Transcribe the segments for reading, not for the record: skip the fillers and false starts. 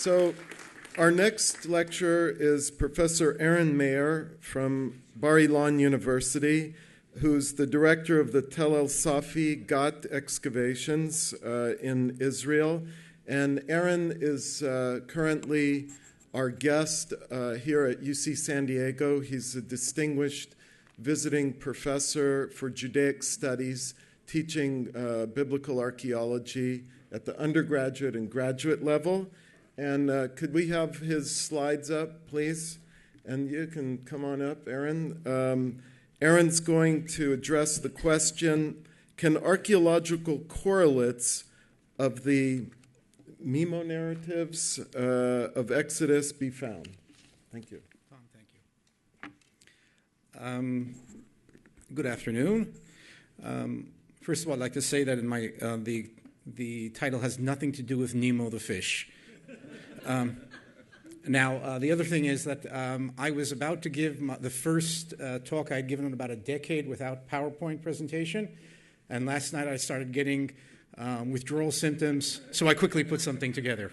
So our next lecturer is Professor Aren Maeir from Bar Ilan University, who's the director of the Tel El Safi Ghat excavations in Israel. And Aren is currently our guest here at UC San Diego. He's a distinguished visiting professor for Judaic studies, teaching biblical archaeology at the undergraduate and graduate level. And could we have his slides up, please? And you can come on up, Aren. Aren's going to address the question, can archaeological correlates of the Mnemo-Narratives of Exodus be found? Thank you. Tom, thank you. Good afternoon. First of all, I'd like to say that in my the title has nothing to do with Nemo the fish. Now, the other thing is that I was about to give the first talk I'd given in about a decade without PowerPoint presentation, and last night I started getting withdrawal symptoms, so I quickly put something together.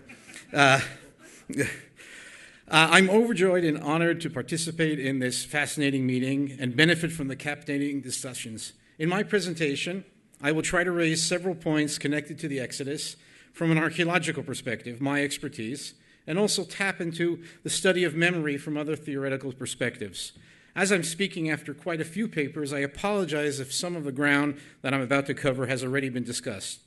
I'm overjoyed and honored to participate in this fascinating meeting and benefit from the captivating discussions. In my presentation, I will try to raise several points connected to the Exodus from an archaeological perspective, my expertise, and also tap into the study of memory from other theoretical perspectives. As I'm speaking after quite a few papers, I apologize if some of the ground that I'm about to cover has already been discussed.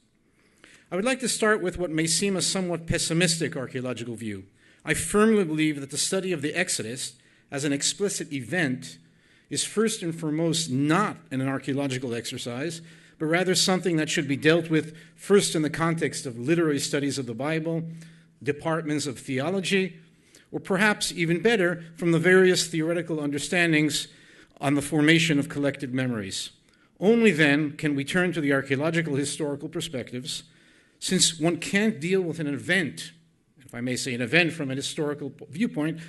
I would like to start with what may seem a somewhat pessimistic archaeological view. I firmly believe that the study of the Exodus as an explicit event is first and foremost not an archaeological exercise, but rather something that should be dealt with first in the context of literary studies of the Bible, departments of theology, or perhaps even better, from the various theoretical understandings on the formation of collective memories. Only then can we turn to the archaeological historical perspectives, since one can't deal with an event, if I may say an event from a historical viewpoint,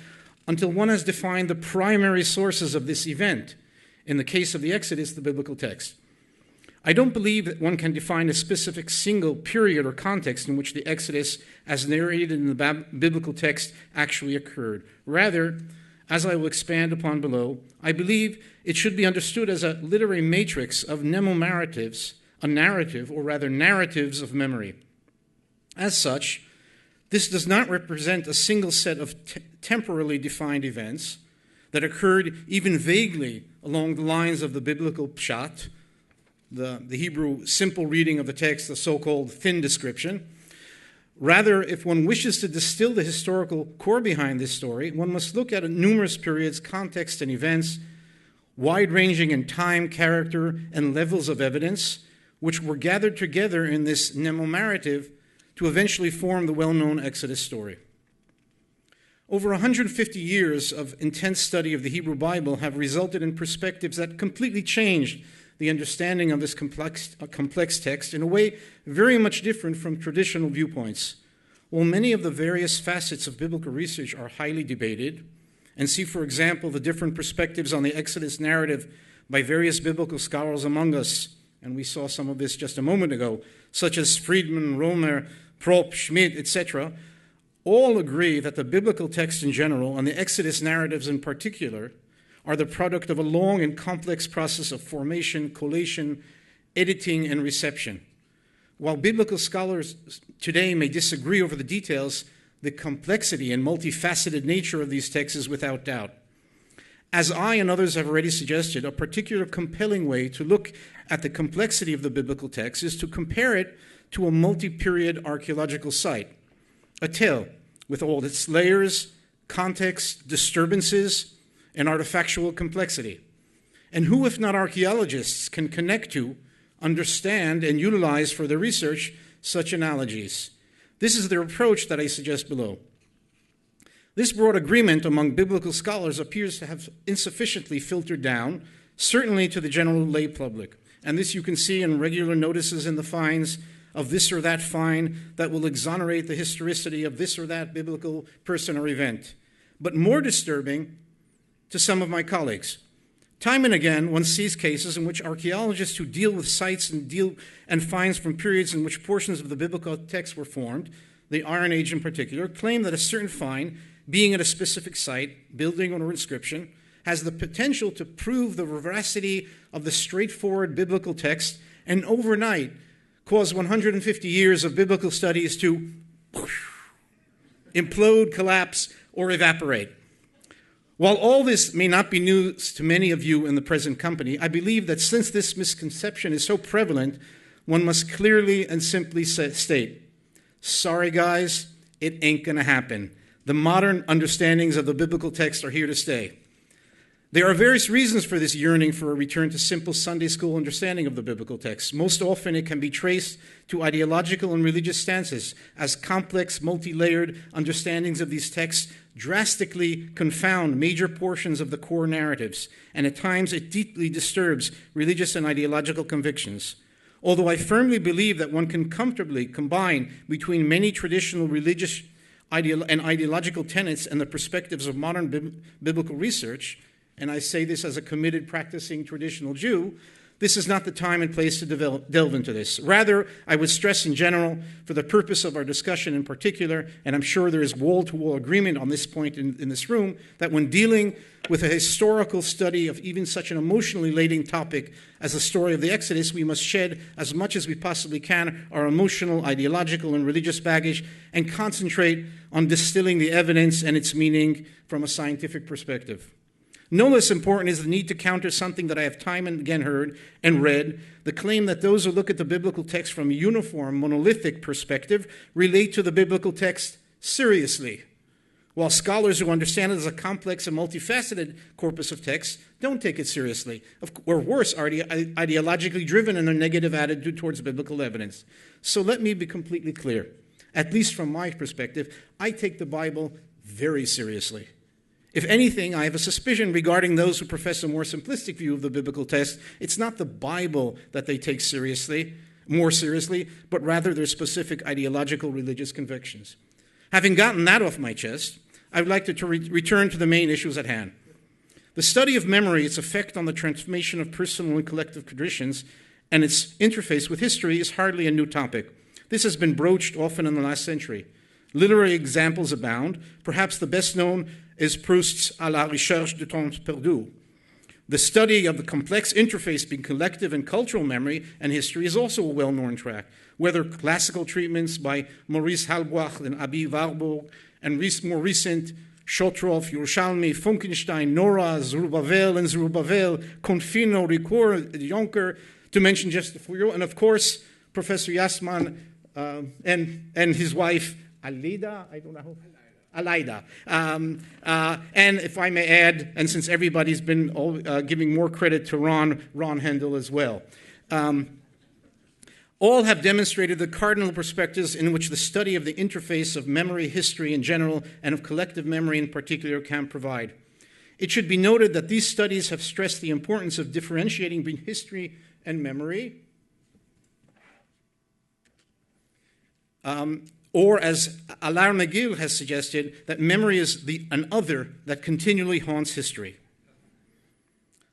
until one has defined the primary sources of this event. In the case of the Exodus, the biblical text. I don't believe that one can define a specific single period or context in which the Exodus, as narrated in the biblical text, actually occurred. Rather, as I will expand upon below, I believe it should be understood as a literary matrix of Mnemo-Narratives, a narrative, or rather narratives of memory. As such, this does not represent a single set of temporally defined events that occurred even vaguely along the lines of the biblical pshat, the Hebrew simple reading of the text, the so-called thin description. Rather, if one wishes to distill the historical core behind this story, one must look at numerous periods, context, and events, wide-ranging in time, character, and levels of evidence, which were gathered together in this Mnemo-Narrative to eventually form the well-known Exodus story. Over 150 years of intense study of the Hebrew Bible have resulted in perspectives that completely changed the understanding of this complex text in a way very much different from traditional viewpoints. While many of the various facets of biblical research are highly debated, and see, for example, the different perspectives on the Exodus narrative by various biblical scholars among us, and we saw some of this just a moment ago, such as Friedman, Romer, Propp, Schmidt, etc., all agree that the biblical text in general, and the Exodus narratives in particular, are the product of a long and complex process of formation, collation, editing, and reception. While biblical scholars today may disagree over the details, the complexity and multifaceted nature of these texts is without doubt. As I and others have already suggested, a particular compelling way to look at the complexity of the biblical text is to compare it to a multi-period archaeological site, a tell with all its layers, context, disturbances, and artifactual complexity. And who, if not archaeologists, can connect to, understand, and utilize for their research such analogies? This is their approach that I suggest below. This broad agreement among biblical scholars appears to have insufficiently filtered down, certainly to the general lay public. And this you can see in regular notices in the fines of this or that fine that will exonerate the historicity of this or that biblical person or event. But more disturbing to some of my colleagues. Time and again, one sees cases in which archaeologists who deal with sites and finds from periods in which portions of the biblical text were formed, the Iron Age in particular, claim that a certain find, being at a specific site, building or inscription, has the potential to prove the veracity of the straightforward biblical text and overnight cause 150 years of biblical studies to implode, collapse, or evaporate. While all this may not be news to many of you in the present company, I believe that since this misconception is so prevalent, one must clearly and simply state, sorry guys, it ain't going to happen. The modern understandings of the biblical text are here to stay. There are various reasons for this yearning for a return to simple Sunday school understanding of the biblical text. Most often it can be traced to ideological and religious stances, as complex, multi-layered understandings of these texts drastically confound major portions of the core narratives, and at times it deeply disturbs religious and ideological convictions. Although I firmly believe that one can comfortably combine between many traditional religious and ideological tenets and the perspectives of modern biblical research, and I say this as a committed practicing traditional Jew, this is not the time and place to delve into this. Rather, I would stress in general, for the purpose of our discussion in particular, and I'm sure there is wall-to-wall agreement on this point in this room, that when dealing with a historical study of even such an emotionally laden topic as the story of the Exodus, we must shed as much as we possibly can our emotional, ideological, and religious baggage and concentrate on distilling the evidence and its meaning from a scientific perspective. No less important is the need to counter something that I have time and again heard and read, the claim that those who look at the biblical text from a uniform, monolithic perspective relate to the biblical text seriously, while scholars who understand it as a complex and multifaceted corpus of texts don't take it seriously, or worse, are ideologically driven in their negative attitude towards biblical evidence. So let me be completely clear. At least from my perspective, I take the Bible very seriously. If anything, I have a suspicion regarding those who profess a more simplistic view of the biblical text. It's not the Bible that they take more seriously, but rather their specific ideological religious convictions. Having gotten that off my chest, I would like to return to the main issues at hand. The study of memory, its effect on the transformation of personal and collective traditions, and its interface with history is hardly a new topic. This has been broached often in the last century. Literary examples abound. Perhaps the best known is Proust's À la recherche du temps perdu. The study of the complex interface between collective and cultural memory and history is also a well-known track, whether classical treatments by Maurice Halbwach and Abi Warburg, and more recent Shotroff, Yerushalmi, Funkenstein, Nora, Zerubbabel, Confino, Ricoeur, Jonker, to mention just a few, and of course, Professor Yasman and his wife, Alida, I don't know. Alaida. And if I may add, and since everybody's been giving more credit to Ron Hendel as well, all have demonstrated the cardinal perspectives in which the study of the interface of memory, history in general, and of collective memory in particular can provide. It should be noted that these studies have stressed the importance of differentiating between history and memory, or as Alain McGill has suggested, that memory is an other that continually haunts history.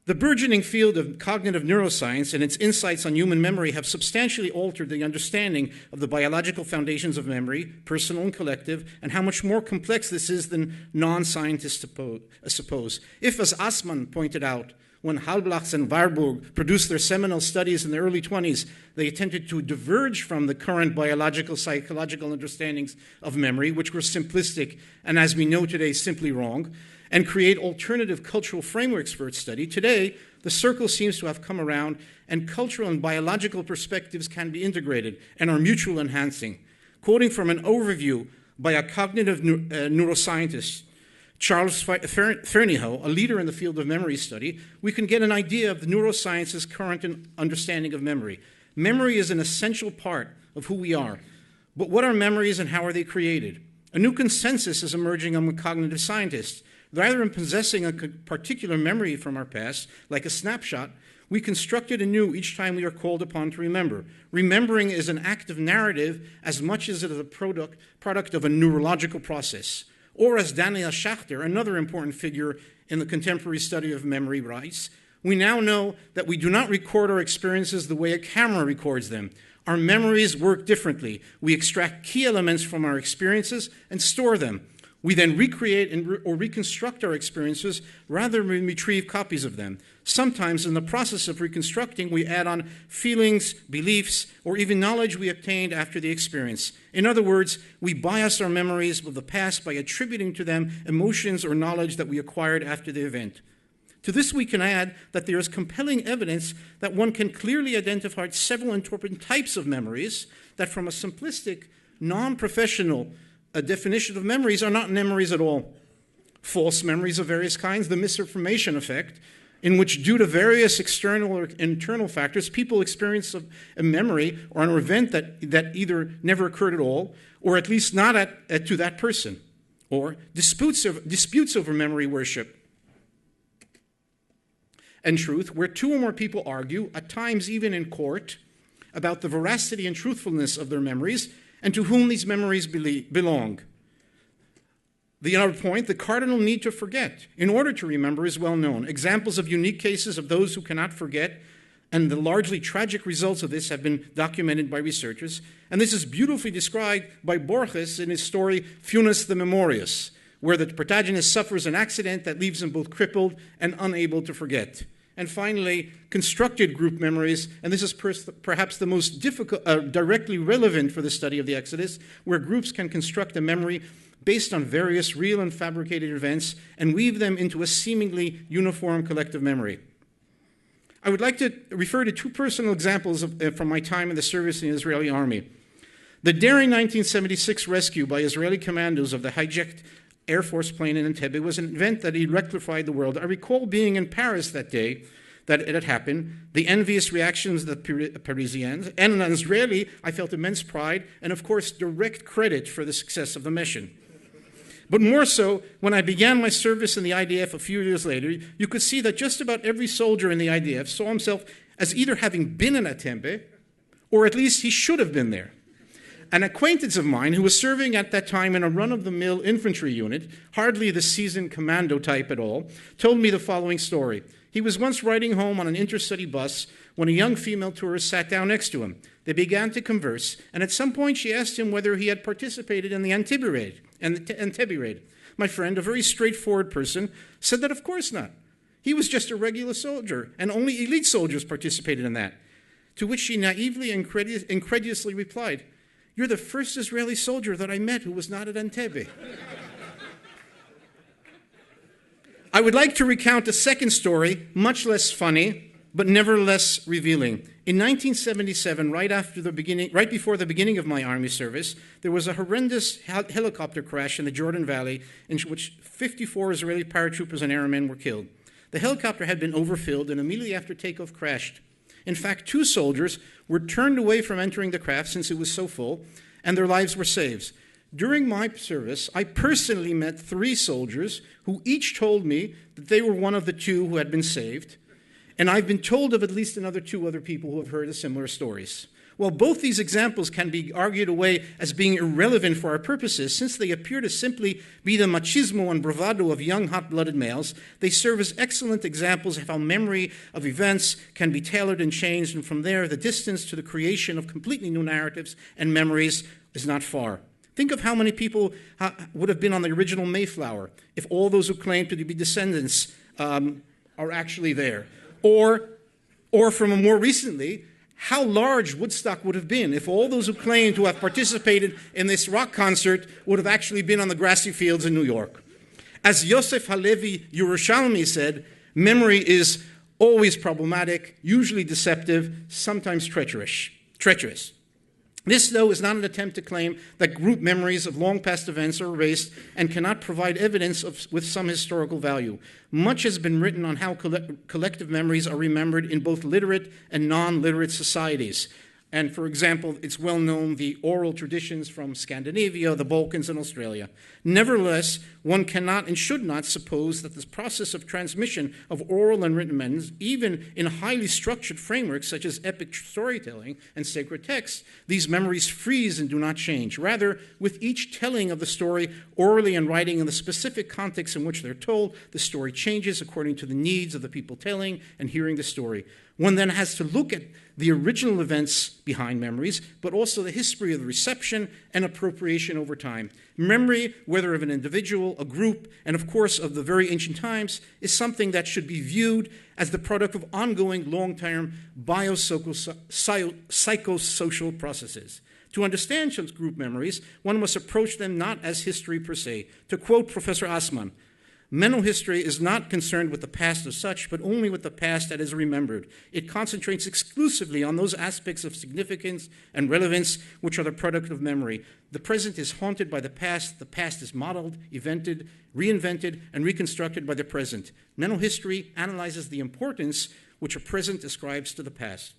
The burgeoning field of cognitive neuroscience and its insights on human memory have substantially altered the understanding of the biological foundations of memory, personal and collective, and how much more complex this is than non-scientists suppose. If, as Assmann pointed out, when Halbwach and Warburg produced their seminal studies in the early 20s, they attempted to diverge from the current biological, psychological understandings of memory, which were simplistic and, as we know today, simply wrong, and create alternative cultural frameworks for its study. Today, the circle seems to have come around, and cultural and biological perspectives can be integrated and are mutually enhancing. Quoting from an overview by a cognitive neuroscientist, Charles Fernyhough, a leader in the field of memory study, we can get an idea of the neuroscience's current understanding of memory. Memory is an essential part of who we are. But what are memories and how are they created? A new consensus is emerging among cognitive scientists. Rather than possessing a particular memory from our past, like a snapshot, we construct it anew each time we are called upon to remember. Remembering is an active narrative as much as it is a product of a neurological process. Or as Daniel Schachter, another important figure in the contemporary study of memory, writes, We now know that we do not record our experiences the way a camera records them. Our memories work differently. We extract key elements from our experiences and store them. We then recreate or reconstruct our experiences rather than retrieve copies of them. Sometimes in the process of reconstructing, we add on feelings, beliefs, or even knowledge we obtained after the experience. In other words, we bias our memories of the past by attributing to them emotions or knowledge that we acquired after the event. To this, we can add that there is compelling evidence that one can clearly identify several important types of memories that, from a simplistic, non-professional definition of memories, are not memories at all. False memories of various kinds, the misinformation effect, in which, due to various external or internal factors, people experience a memory or an event that either never occurred at all, or at least not to that person, or disputes over memory worship. And truth, where two or more people argue, at times even in court, about the veracity and truthfulness of their memories and to whom these memories belong. The other point, the cardinal need to forget in order to remember, is well known. Examples of unique cases of those who cannot forget and the largely tragic results of this have been documented by researchers. And this is beautifully described by Borges in his story Funes the Memorious, where the protagonist suffers an accident that leaves him both crippled and unable to forget. And finally, constructed group memories, and this is perhaps the most difficult, directly relevant for the study of the Exodus, where groups can construct a memory based on various real and fabricated events and weave them into a seemingly uniform collective memory. I would like to refer to two personal examples from my time in the service in the Israeli army. The daring 1976 rescue by Israeli commandos of the hijacked Air Force plane in Entebbe was an event that electrified the world. I recall being in Paris that day that it had happened, the envious reactions of the Parisians, and as Israeli, I felt immense pride and, of course, direct credit for the success of the mission. But more so, when I began my service in the IDF a few years later, you could see that just about every soldier in the IDF saw himself as either having been in Entebbe, or at least he should have been there. An acquaintance of mine who was serving at that time in a run-of-the-mill infantry unit, hardly the seasoned commando type at all, told me the following story. He was once riding home on an intercity bus when a young female tourist sat down next to him. They began to converse, and at some point she asked him whether he had participated in the Entebbe raid. My friend, a very straightforward person, said that of course not. He was just a regular soldier, and only elite soldiers participated in that. To which she naively and incredulously replied, "You're the first Israeli soldier that I met who was not at Entebbe." I would like to recount a second story, much less funny, but nevertheless revealing. In 1977, right before the beginning of my army service, there was a horrendous helicopter crash in the Jordan Valley in which 54 Israeli paratroopers and airmen were killed. The helicopter had been overfilled and immediately after takeoff crashed. In fact, 2 soldiers were turned away from entering the craft since it was so full, and their lives were saved. During my service, I personally met 3 soldiers who each told me that they were one of the 2 who had been saved, and I've been told of at least another 2 other people who have heard similar stories. Well, both these examples can be argued away as being irrelevant for our purposes, since they appear to simply be the machismo and bravado of young, hot-blooded males. They serve as excellent examples of how memory of events can be tailored and changed, and from there, the distance to the creation of completely new narratives and memories is not far. Think of how many people would have been on the original Mayflower if all those who claim to be descendants are actually there. Or from a more recently, how large Woodstock would have been if all those who claim to have participated in this rock concert would have actually been on the grassy fields in New York. As Yosef Halevi Yerushalmi said, memory is always problematic, usually deceptive, sometimes treacherous. This, though, is not an attempt to claim that group memories of long past events are erased and cannot provide evidence with some historical value. Much has been written on how collective memories are remembered in both literate and non-literate societies. And for example, it's well known the oral traditions from Scandinavia, the Balkans, and Australia. Nevertheless, one cannot and should not suppose that this process of transmission of oral and written memories, even in highly structured frameworks such as epic storytelling and sacred texts, these memories freeze and do not change. Rather, with each telling of the story, orally and writing in the specific context in which they're told, the story changes according to the needs of the people telling and hearing the story. One then has to look at the original events behind memories, but also the history of the reception and appropriation over time. Memory, whether of an individual, a group, and of course of the very ancient times, is something that should be viewed as the product of ongoing long-term psychosocial processes. To understand such group memories, one must approach them not as history per se. To quote Professor Assmann, mental history is not concerned with the past as such, but only with the past that is remembered. It concentrates exclusively on those aspects of significance and relevance which are the product of memory. The present is haunted by the past is modeled, invented, reinvented, and reconstructed by the present. Mental history analyzes the importance which a present ascribes to the past.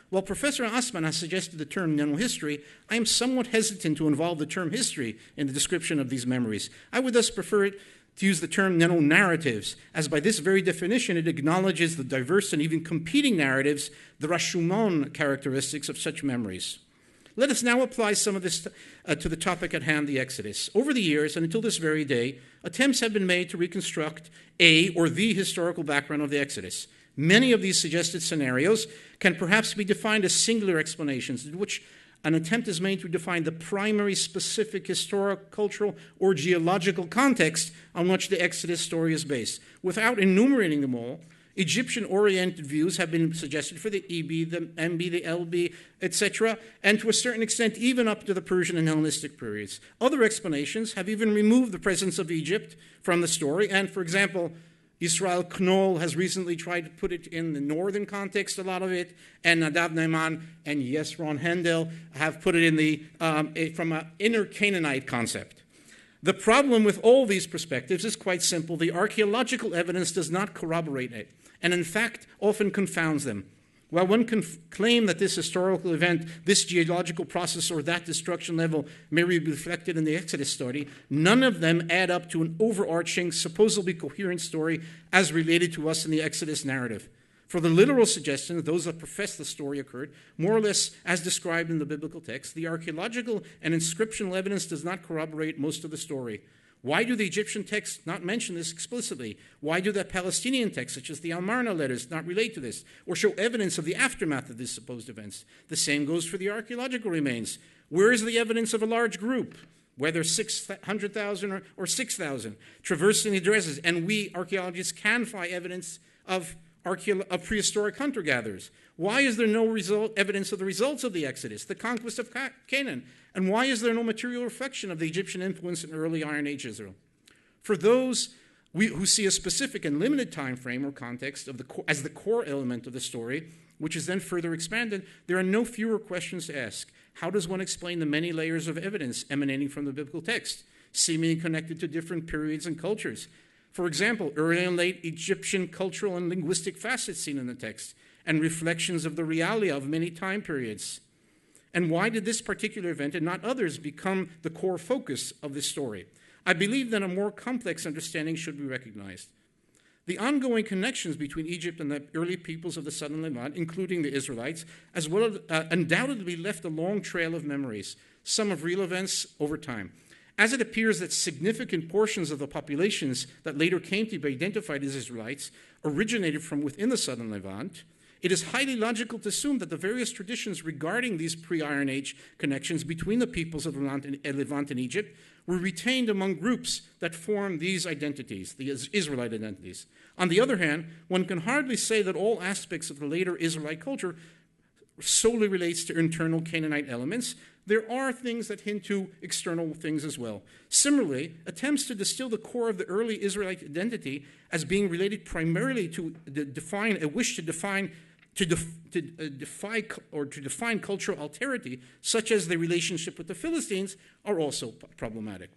While Professor Assmann has suggested the term mental history, I am somewhat hesitant to involve the term history in the description of these memories. I would thus prefer it to use the term Mnemo-Narratives, as by this very definition it acknowledges the diverse and even competing narratives, the Rashomon characteristics of such memories. Let us now apply some of this to the topic at hand, the Exodus. Over the years, and until this very day, attempts have been made to reconstruct a or the historical background of the Exodus. Many of these suggested scenarios can perhaps be defined as singular explanations, in which an attempt is made to define the primary specific historical, cultural, or geological context on which the Exodus story is based. Without enumerating them all, Egyptian-oriented views have been suggested for the EB, the MB, the LB, etc., and to a certain extent even up to the Persian and Hellenistic periods. Other explanations have even removed the presence of Egypt from the story, and, for example, Israel Knoll has recently tried to put it in the northern context, a lot of it, and Nadav Naiman and yes, Ron Hendel have put it in the from an inner Canaanite concept. The problem with all these perspectives is quite simple. The archaeological evidence does not corroborate it, and in fact often confounds them. While one can claim that this historical event, this geological process, or that destruction level may be reflected in the Exodus story, none of them add up to an overarching, supposedly coherent story as related to us in the Exodus narrative. For the literal suggestion, those that profess the story occurred, more or less as described in the biblical text, the archaeological and inscriptional evidence does not corroborate most of the story. Why do the Egyptian texts not mention this explicitly? Why do the Palestinian texts, such as the Al-Marna letters, not relate to this or show evidence of the aftermath of these supposed events? The same goes for the archaeological remains. Where is the evidence of a large group, whether 600,000 or 6,000, traversing the deserts? And we, archaeologists, can find evidence of prehistoric hunter-gatherers. Why is there no evidence of the results of the Exodus, the conquest of Canaan? And why is there no material reflection of the Egyptian influence in early Iron Age Israel? For those who see a specific and limited time frame or context as the core element of the story, which is then further expanded, there are no fewer questions to ask. How does one explain the many layers of evidence emanating from the biblical text, seemingly connected to different periods and cultures? For example, early and late Egyptian cultural and linguistic facets seen in the text, and reflections of the realia of many time periods. And why did this particular event and not others become the core focus of this story? I believe that a more complex understanding should be recognized. The ongoing connections between Egypt and the early peoples of the southern Levant, including the Israelites, as well undoubtedly left a long trail of memories, some of real events over time. As it appears that significant portions of the populations that later came to be identified as Israelites originated from within the southern Levant, it is highly logical to assume that the various traditions regarding these pre-Iron Age connections between the peoples of Levant and Egypt were retained among groups that form these identities, the Israelite identities. On the other hand, one can hardly say that all aspects of the later Israelite culture solely relates to internal Canaanite elements. There are things that hint to external things as well. Similarly, attempts to distill the core of the early Israelite identity as being related primarily to define cultural alterity, such as the relationship with the Philistines, are also problematic.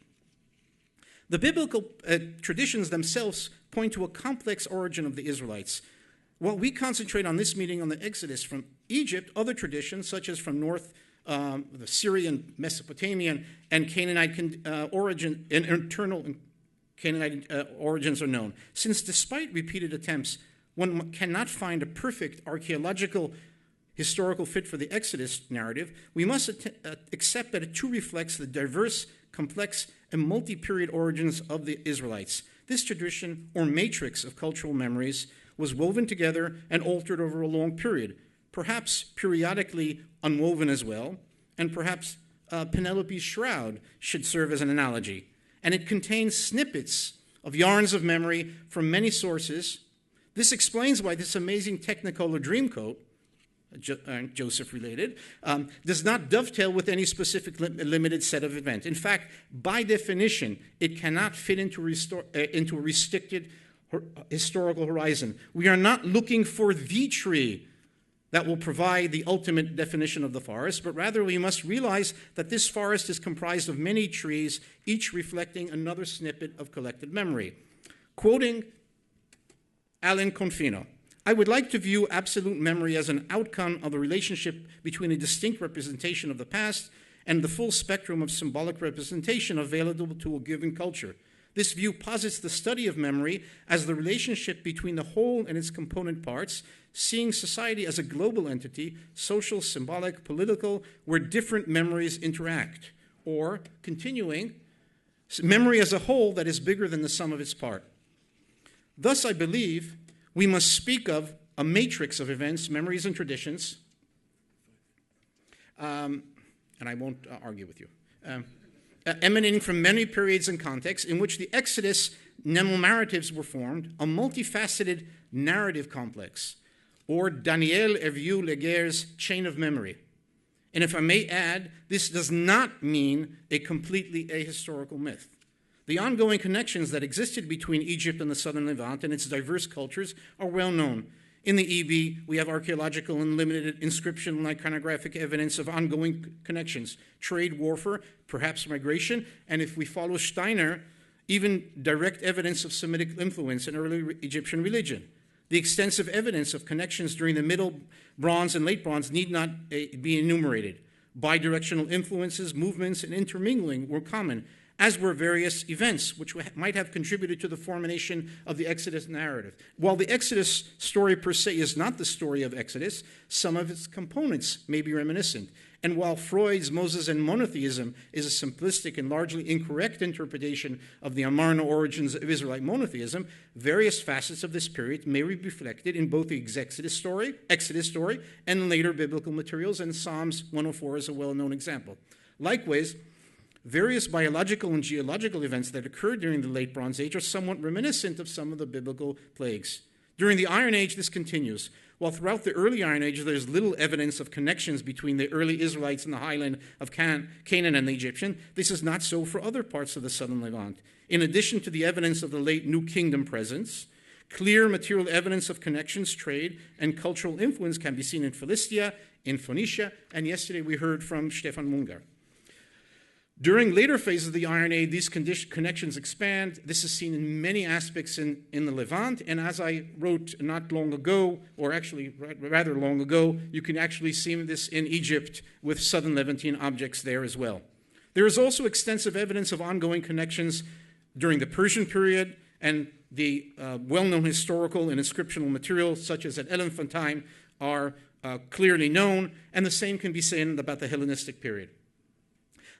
The biblical traditions themselves point to a complex origin of the Israelites. While we concentrate on this meeting on the Exodus from Egypt, other traditions, such as from north, the Syrian, Mesopotamian, and Canaanite origin, and internal Canaanite origins are known. Since despite repeated attempts, one cannot find a perfect archaeological historical fit for the Exodus narrative, we must accept that it too reflects the diverse, complex, and multi-period origins of the Israelites. This tradition, or matrix of cultural memories, was woven together and altered over a long period, perhaps periodically unwoven as well, and perhaps Penelope's shroud should serve as an analogy. And it contains snippets of yarns of memory from many sources. This explains why this amazing Technicolor Dreamcoat, Joseph related, does not dovetail with any specific limited set of events. In fact, by definition, it cannot fit into a restricted historical horizon. We are not looking for the tree that will provide the ultimate definition of the forest, but rather we must realize that this forest is comprised of many trees, each reflecting another snippet of collected memory. Quoting Alan Confino, I would like to view absolute memory as an outcome of the relationship between a distinct representation of the past and the full spectrum of symbolic representation available to a given culture. This view posits the study of memory as the relationship between the whole and its component parts, seeing society as a global entity, social, symbolic, political, where different memories interact. Or, continuing, memory as a whole that is bigger than the sum of its part. Thus, I believe we must speak of a matrix of events, memories, and traditions, and I won't argue with you, emanating from many periods and contexts in which the Exodus Mnemo-Narratives were formed, a multifaceted narrative complex, or Daniel Hervieux Laguerre's chain of memory. And if I may add, this does not mean a completely ahistorical myth. The ongoing connections that existed between Egypt and the southern Levant and its diverse cultures are well known. In the EB, we have archaeological and limited inscription and iconographic evidence of ongoing connections, trade, warfare, perhaps migration, and if we follow Steiner, even direct evidence of Semitic influence in early Egyptian religion. The extensive evidence of connections during the Middle Bronze and Late Bronze need not be enumerated. Bidirectional influences, movements, and intermingling were common, as were various events which might have contributed to the formation of the Exodus narrative. While the Exodus story per se is not the story of Exodus, some of its components may be reminiscent. And while Freud's Moses and monotheism is a simplistic and largely incorrect interpretation of the Amarna origins of Israelite monotheism, various facets of this period may be reflected in both the Exodus story, and later biblical materials, and Psalms 104 is a well-known example. Likewise, various biological and geological events that occurred during the Late Bronze Age are somewhat reminiscent of some of the biblical plagues. During the Iron Age, this continues. While throughout the early Iron Age, there's little evidence of connections between the early Israelites in the highland of Canaan and the Egyptian, this is not so for other parts of the southern Levant. In addition to the evidence of the late New Kingdom presence, clear material evidence of connections, trade, and cultural influence can be seen in Philistia, in Phoenicia, and yesterday we heard from Stefan Mungar. During later phases of the Iron Age, these connections expand. This is seen in many aspects in the Levant, and as I wrote not long ago, or actually rather long ago, you can actually see this in Egypt with southern Levantine objects there as well. There is also extensive evidence of ongoing connections during the Persian period, and the well-known historical and inscriptional materials, such as at Elephantine, are clearly known, and the same can be said about the Hellenistic period.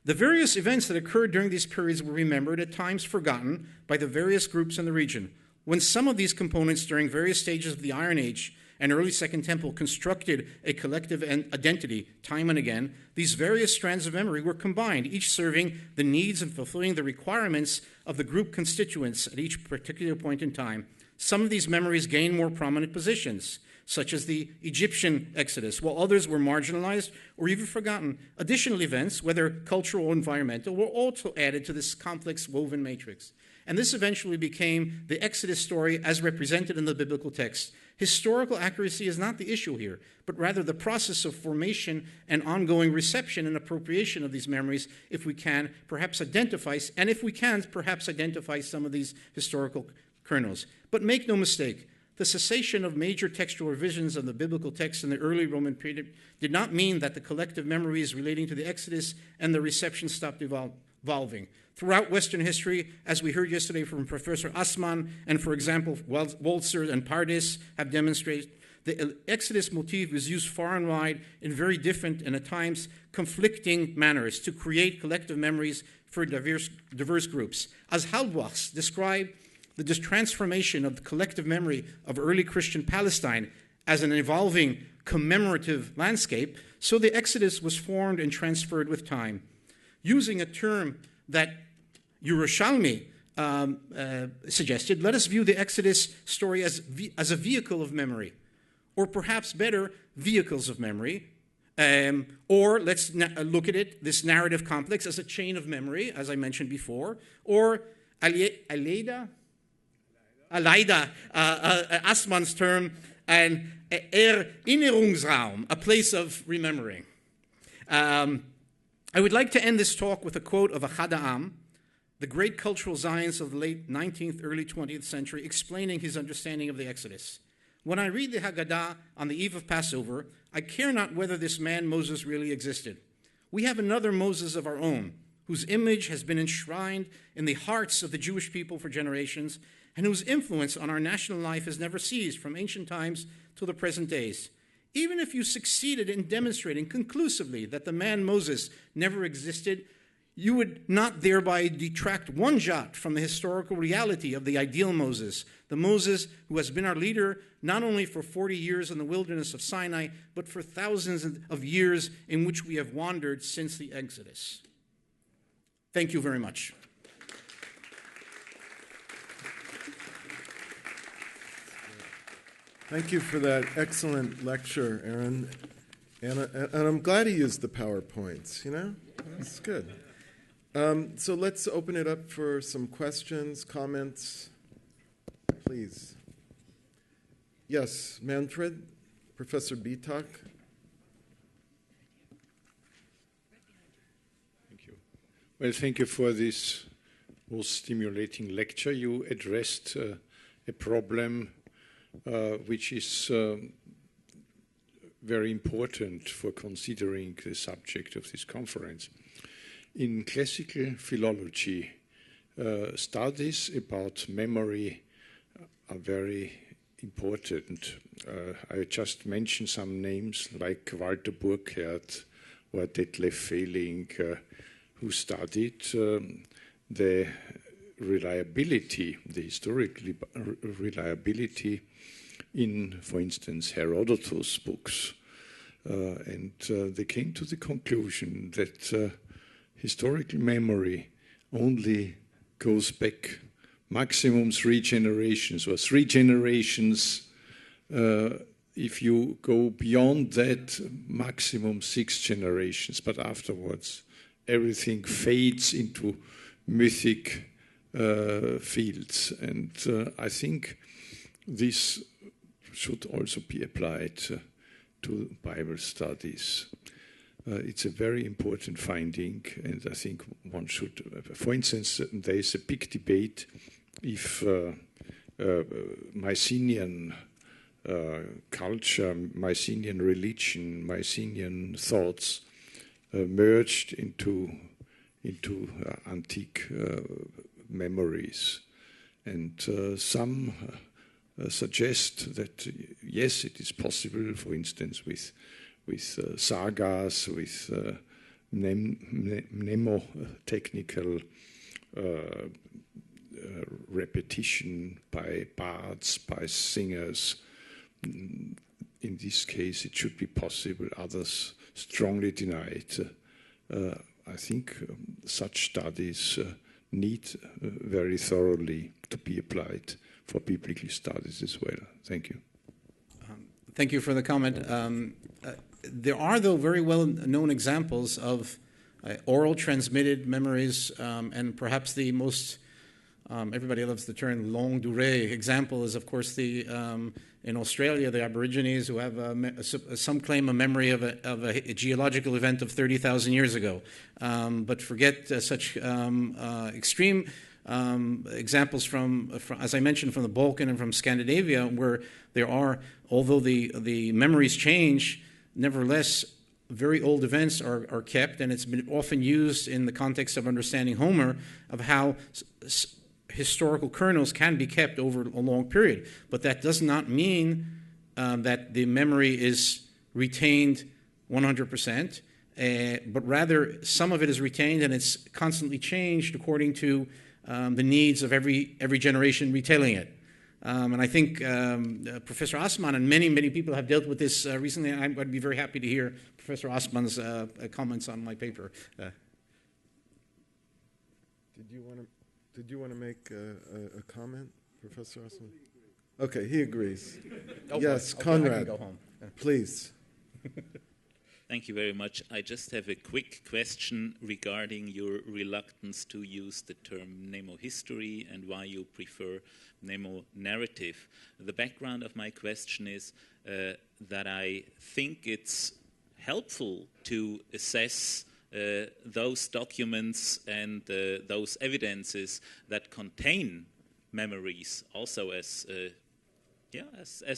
The various events that occurred during these periods were remembered, at times forgotten, by the various groups in the region. When some of these components during various stages of the Iron Age and early Second Temple constructed a collective identity time and again, these various strands of memory were combined, each serving the needs and fulfilling the requirements of the group constituents at each particular point in time. Some of these memories gained more prominent positions, such as the Egyptian Exodus, while others were marginalized or even forgotten. Additional events, whether cultural or environmental, were also added to this complex woven matrix. And this eventually became the Exodus story as represented in the biblical text. Historical accuracy is not the issue here, but rather the process of formation and ongoing reception and appropriation of these memories, if we can, perhaps identify some of these historical kernels. But make no mistake, the cessation of major textual revisions of the biblical text in the early Roman period did not mean that the collective memories relating to the Exodus and the reception stopped evolving. Throughout Western history, as we heard yesterday from Professor Assmann, and for example, Walzer and Pardis have demonstrated, the Exodus motif was used far and wide in very different and at times conflicting manners to create collective memories for diverse groups. As Halbwachs described this transformation of the collective memory of early Christian Palestine as an evolving commemorative landscape, so the Exodus was formed and transferred with time. Using a term that Yerushalmi suggested, let us view the Exodus story as a vehicle of memory, or perhaps better, vehicles of memory. Or let's look at it, this narrative complex, as a chain of memory, as I mentioned before, or Aleida, Assmann's term, an Erinnerungsraum, a place of remembering. I would like to end this talk with a quote of Ahad Ha'am, the great cultural Zionist of the late 19th, early 20th century, explaining his understanding of the Exodus. When I read the Haggadah on the eve of Passover, I care not whether this man Moses really existed. We have another Moses of our own, whose image has been enshrined in the hearts of the Jewish people for generations, and whose influence on our national life has never ceased from ancient times to the present days. Even if you succeeded in demonstrating conclusively that the man Moses never existed, you would not thereby detract one jot from the historical reality of the ideal Moses, the Moses who has been our leader not only for 40 years in the wilderness of Sinai, but for thousands of years in which we have wandered since the Exodus. Thank you very much. Thank you for that excellent lecture, Aren. And I'm glad he used the PowerPoints, you know? That's good. So let's open it up for some questions, comments. Please. Yes, Manfred, Professor Bitak. Thank you. Well, thank you for this most stimulating lecture. You addressed a problem which is very important for considering the subject of this conference. In classical philology, studies about memory are very important. I just mentioned some names like Walter Burkhardt or Detlef Fehling, who studied the reliability, the historical reliability in, for instance, Herodotus' books. And they came to the conclusion that historical memory only goes back maximum 3 generations, or 3 generations. If you go beyond that, maximum 6 generations. But afterwards, everything fades into mythic fields. And I think this should also be applied to Bible studies. It's a very important finding, and I think one should, for instance, there is a big debate if Mycenaean culture, Mycenaean religion, Mycenaean thoughts merged into antique memories. And some suggest that, yes, it is possible, for instance, with sagas, with mnemotechnical repetition by bards, by singers. In this case, it should be possible. Others strongly deny it. I think such studies need very thoroughly to be applied for biblical studies as well. Thank you. Thank you for the comment. There are, though, very well-known examples of oral transmitted memories, and perhaps the most, everybody loves the term longue durée example is, of course, in Australia, the Aborigines who have some claim a memory of a geological event of 30,000 years ago. But forget such extreme examples from, as I mentioned, from the Balkan and from Scandinavia, where there are, although the memories change, nevertheless, very old events are kept, and it's been often used in the context of understanding Homer, of how historical kernels can be kept over a long period. But that does not mean that the memory is retained 100%, but rather some of it is retained and it's constantly changed according to the needs of every generation retelling it. And I think Professor Osman and many people have dealt with this recently. And I'd be very happy to hear Professor Osman's comments on my paper. Did you want to make a comment, Professor Osman? Okay, he agrees. Oh, yes, okay, Conrad, I can go home. please. Thank you very much. I just have a quick question regarding your reluctance to use the term Mnemo-history and why you prefer Mnemo-narrative. The background of my question is that I think it's helpful to assess those documents and those evidences that contain memories, also as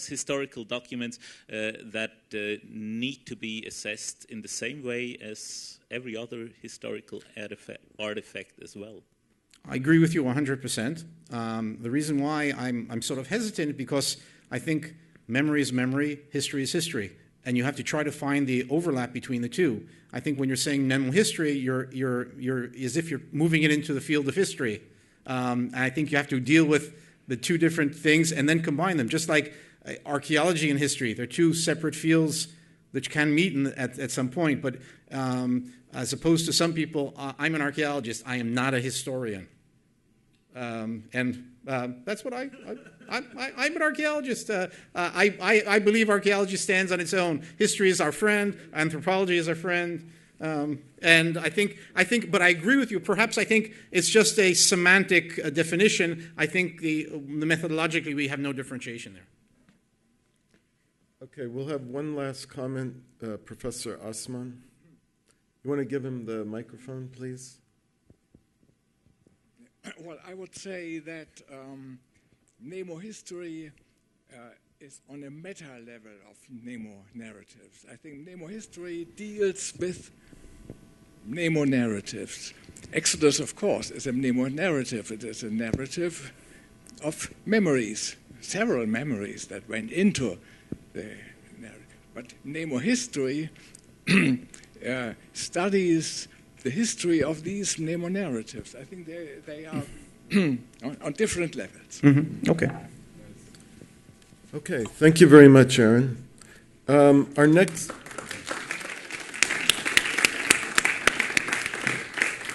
historical documents that need to be assessed in the same way as every other historical artifact as well. I agree with you 100%. The reason why I'm sort of hesitant because I think memory is memory, history is history, and you have to try to find the overlap between the two. I think when you're saying Mnemo-history, you're as if you're moving it into the field of history. I think you have to deal with the two different things and then combine them. Just like archaeology and history, they're two separate fields that can meet at some point. But as opposed to some people, I'm an archaeologist. I am not a historian. That's what I'm an archaeologist. I believe archaeology stands on its own. History is our friend. Anthropology is our friend. And I think, but I agree with you. Perhaps I think it's just a semantic definition. I think the methodologically we have no differentiation there. Okay, we'll have one last comment, Professor Osman. You want to give him the microphone, please? Well, I would say that Mnemo-history is on a meta level of Mnemo-narratives. I think Mnemo-history deals with Mnemo-narratives. Exodus, of course, is a Mnemo-narrative. It is a narrative of memories, several memories that went into the narrative. But Mnemo-history studies the history of these Mnemo-narratives. I think they are on different levels. Mm-hmm. Okay. Okay, thank you very much, Aren. Our next